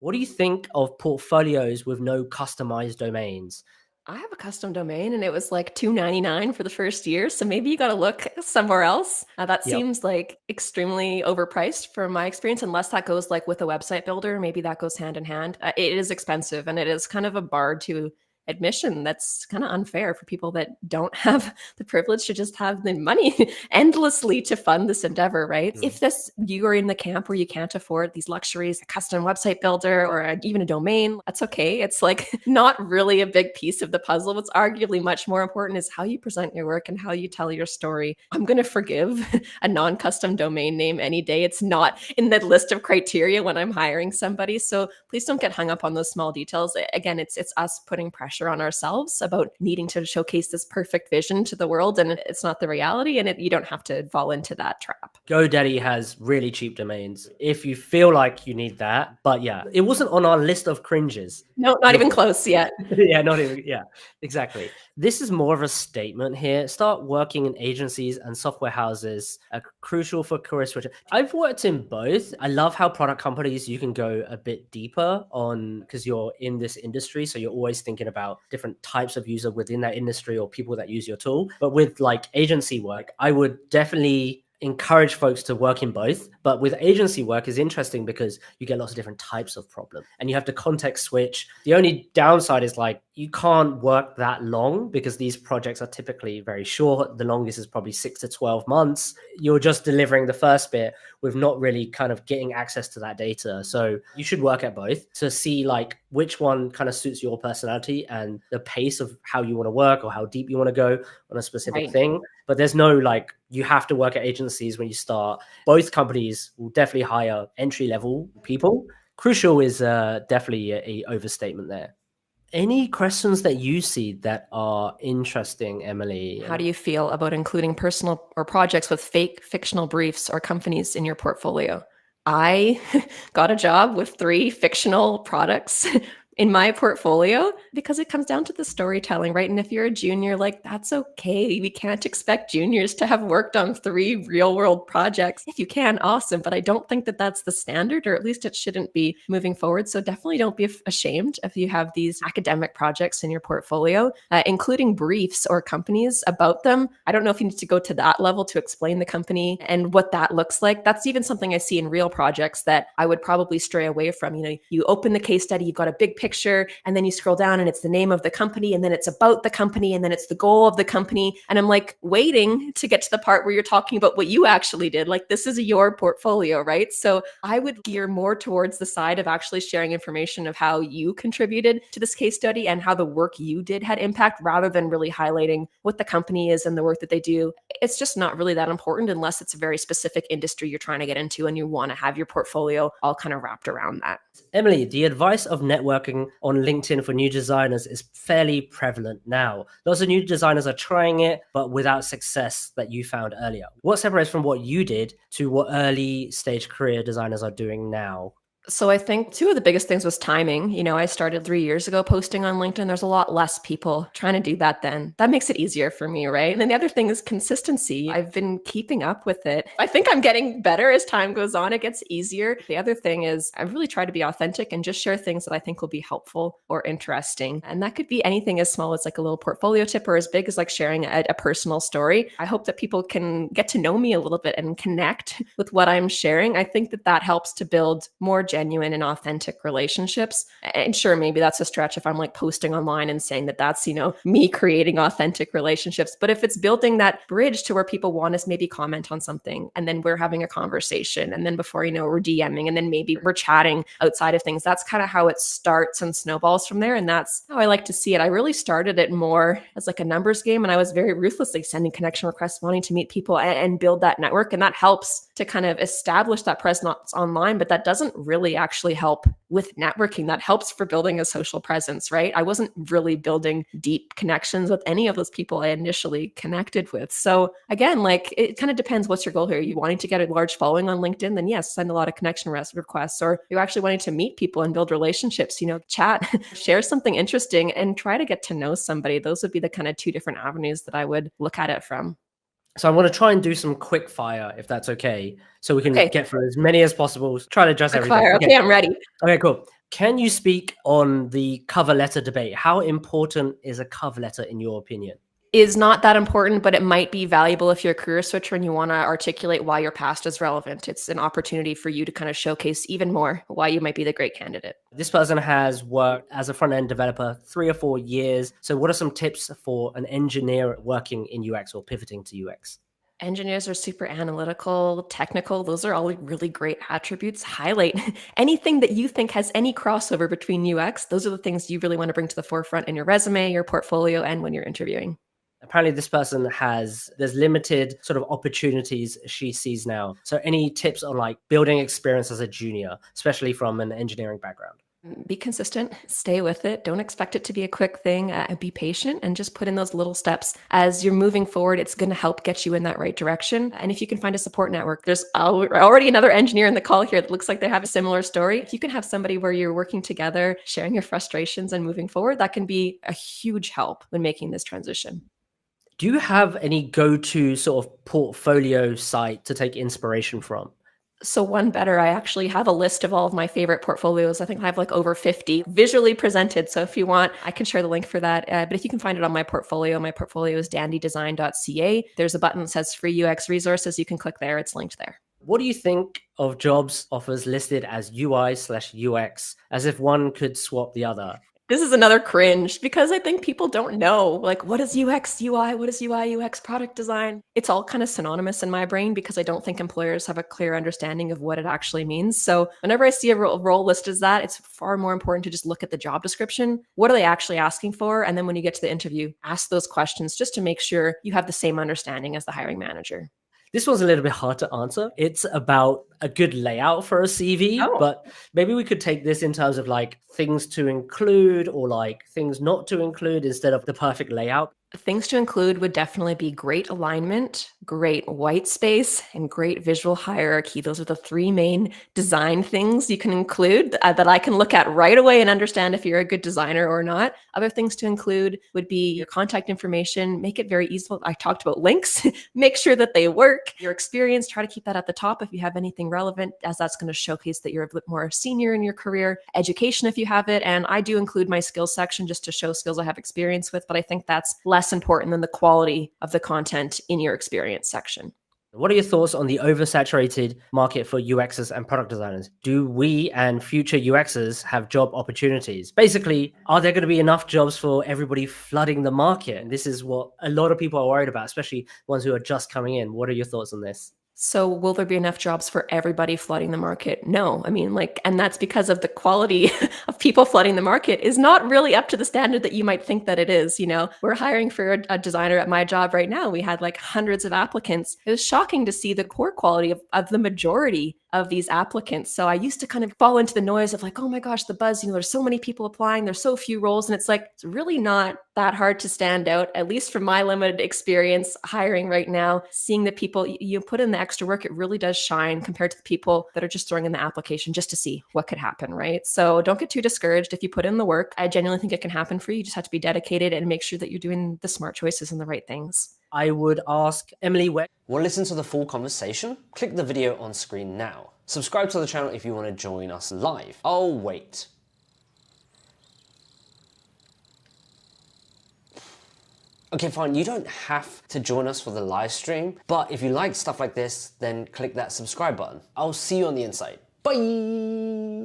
What do you think of portfolios with no customized domains? I have a custom domain and it was like $2.99 for the first year. So maybe you got to look somewhere else. That Yep. seems like extremely overpriced from my experience, unless that goes like with a website builder. Maybe that goes hand in hand. It is expensive and it is kind of a bar to admission that's kind of unfair for people that don't have the privilege to just have the money endlessly to fund this endeavor, right? Mm. If this you are in the camp where you can't afford these luxuries, a custom website builder or even a domain, that's okay. It's like not really a big piece of the puzzle. What's arguably much more important is how you present your work and how you tell your story. I'm going to forgive a non-custom domain name any day. It's not in the list of criteria when I'm hiring somebody. So please don't get hung up on those small details. Again, it's us putting pressure on ourselves about needing to showcase this perfect vision to the world, and it's not the reality, and you don't have to fall into that trap. GoDaddy has really cheap domains if you feel like you need that. But yeah, it wasn't on our list of cringes. No, not even close yet. Yeah, not even. Yeah, exactly. This is more of a statement here. Start working in agencies and software houses are crucial for career switch. I've worked in both. I love how product companies, you can go a bit deeper on because you're in this industry. So you're always thinking about different types of user within that industry or people that use your tool. But with like agency work, I would definitely encourage folks to work in both. But with agency work is interesting because you get lots of different types of problem and you have to context switch. The only downside is like you can't work that long because these projects are typically very short. The longest is probably 6 to 12 months. You're just delivering the first bit with not really kind of getting access to that data. So you should work at both to see like which one kind of suits your personality and the pace of how you want to work or how deep you want to go on a specific thing. But there's no like, you have to work at agencies when you start. Both companies will definitely hire entry level people. Crucial is definitely a overstatement there. Any questions that you see that are interesting, Emilie? How do you feel about including personal or projects with fake fictional briefs or companies in your portfolio? I got a job with 3 fictional products in my portfolio because it comes down to the storytelling, right? And if you're a junior, like that's okay. We can't expect juniors to have worked on 3 real world projects. If you can, awesome. But I don't think that that's the standard, or at least it shouldn't be moving forward. So definitely don't be ashamed if you have these academic projects in your portfolio, including briefs or companies about them. I don't know if you need to go to that level to explain the company and what that looks like. That's even something I see in real projects that I would probably stray away from. You know, you open the case study, you've got a big picture, and then you scroll down and it's the name of the company, and then it's about the company, and then it's the goal of the company. And I'm like waiting to get to the part where you're talking about what you actually did. Like this is your portfolio, right? So I would gear more towards the side of actually sharing information of how you contributed to this case study and how the work you did had impact, rather than really highlighting what the company is and the work that they do. It's just not really that important unless it's a very specific industry you're trying to get into and you want to have your portfolio all kind of wrapped around that. Emilie, the advice of networking on LinkedIn for new designers is fairly prevalent now. Lots of new designers are trying it, but without success that you found earlier. What separates from what you did to what early stage career designers are doing now? So I think 2 of the biggest things was timing. You know, I started 3 years ago posting on LinkedIn. There's a lot less people trying to do that then. That makes it easier for me, right? And then the other thing is consistency. I've been keeping up with it. I think I'm getting better as time goes on. It gets easier. The other thing is I really try to be authentic and just share things that I think will be helpful or interesting. And that could be anything as small as like a little portfolio tip or as big as like sharing a personal story. I hope that people can get to know me a little bit and connect with what I'm sharing. I think that helps to build more genuine and authentic relationships. And sure, maybe that's a stretch if I'm like posting online and saying that that's, you know, me creating authentic relationships. But if it's building that bridge to where people want us maybe comment on something and then we're having a conversation and then before you know, we're DMing and then maybe we're chatting outside of things, that's kind of how it starts and snowballs from there. And that's how I like to see it. I really started it more as like a numbers game, and I was very ruthlessly sending connection requests, wanting to meet people and build that network. And that helps to kind of establish that presence online, but that doesn't really actually help with networking. That helps for building a social presence, right? I wasn't really building deep connections with any of those people I initially connected with. So again, like it kind of depends what's your goal here. Are you wanting to get a large following on LinkedIn? Then yes, send a lot of connection requests. Or you're actually wanting to meet people and build relationships, you know, chat, share something interesting and try to get to know somebody. Those would be the kind of 2 different avenues that I would look at it from. So I want to try and do some quick fire, if that's okay, so we can get through as many as possible. Try to address Quick everything. fire. Okay, I'm ready. Okay, cool. Can you speak on the cover letter debate? How important is a cover letter in your opinion? Is not that important, but it might be valuable if you're a career switcher and you want to articulate why your past is relevant. It's an opportunity for you to kind of showcase even more why you might be the great candidate. This person has worked as a front-end developer 3 or 4 years. So what are some tips for an engineer working in UX or pivoting to UX? Engineers are super analytical, technical. Those are all really great attributes. Highlight anything that you think has any crossover between UX. Those are the things you really want to bring to the forefront in your resume, your portfolio, and when you're interviewing. Apparently this person there's limited sort of opportunities she sees now. So any tips on like building experience as a junior, especially from an engineering background? Be consistent, stay with it. Don't expect it to be a quick thing. Be patient and just put in those little steps. As you're moving forward, it's going to help get you in that right direction. And if you can find a support network, there's already another engineer in the call here that looks like they have a similar story. If you can have somebody where you're working together, sharing your frustrations and moving forward, that can be a huge help when making this transition. Do you have any go-to sort of portfolio site to take inspiration from? So one better, I actually have a list of all of my favorite portfolios. I think I have like over 50 visually presented. So if you want, I can share the link for that. But if you can find it on my portfolio is dandydesign.ca. There's a button that says free UX resources. You can click there. It's linked there. What do you think of jobs offers listed as UI/UX, as if one could swap the other? This is another cringe because I think people don't know, like, what is UX, UI? What is UI, UX, product design? It's all kind of synonymous in my brain because I don't think employers have a clear understanding of what it actually means. So whenever I see a role listed as that, it's far more important to just look at the job description. What are they actually asking for? And then when you get to the interview, ask those questions just to make sure you have the same understanding as the hiring manager. This one's a little bit hard to answer. It's about a good layout for a CV, Oh. but maybe we could take this in terms of like things to include or like things not to include instead of the perfect layout. Things to include would definitely be great alignment, great white space, and great visual hierarchy. Those are the three main design things you can include that I can look at right away and understand if you're a good designer or not. Other things to include would be your contact information, make it very easy. I talked about links, make sure that they work. Your experience, try to keep that at the top if you have anything relevant, as that's going to showcase that you're a bit more senior in your career. Education, if you have it. And I do include my skills section just to show skills I have experience with, but I think that's less important than the quality of the content in your experience section. What are your thoughts on the oversaturated market for UXers and product designers? Do we and future UXers have job opportunities? Basically, are there going to be enough jobs for everybody flooding the market? And this is what a lot of people are worried about, especially ones who are just coming in. What are your thoughts on this? So will there be enough jobs for everybody flooding the market? No. I mean, and that's because of the quality of people flooding the market is not really up to the standard that you might think that it is. We're hiring for a designer at my job right now. We had like hundreds of applicants. It was shocking to see the poor quality of the majority of these applicants. So I used to kind of fall into the noise of like, oh my gosh, the buzz, there's so many people applying, there's so few roles. And it's like, it's really not that hard to stand out, at least from my limited experience hiring right now. Seeing the people, you put in the extra work, it really does shine compared to the people that are just throwing in the application just to see what could happen, right? So don't get too discouraged if you put in the work. I genuinely think it can happen for you. You just have to be dedicated and make sure that you're doing the smart choices and the right things. I would ask Emily, want to listen to the full conversation? Click the video on screen now. Subscribe to the channel if you want to join us live. Oh, wait. Okay, fine, you don't have to join us for the live stream, but if you like stuff like this, then click that subscribe button. I'll see you on the inside. Bye!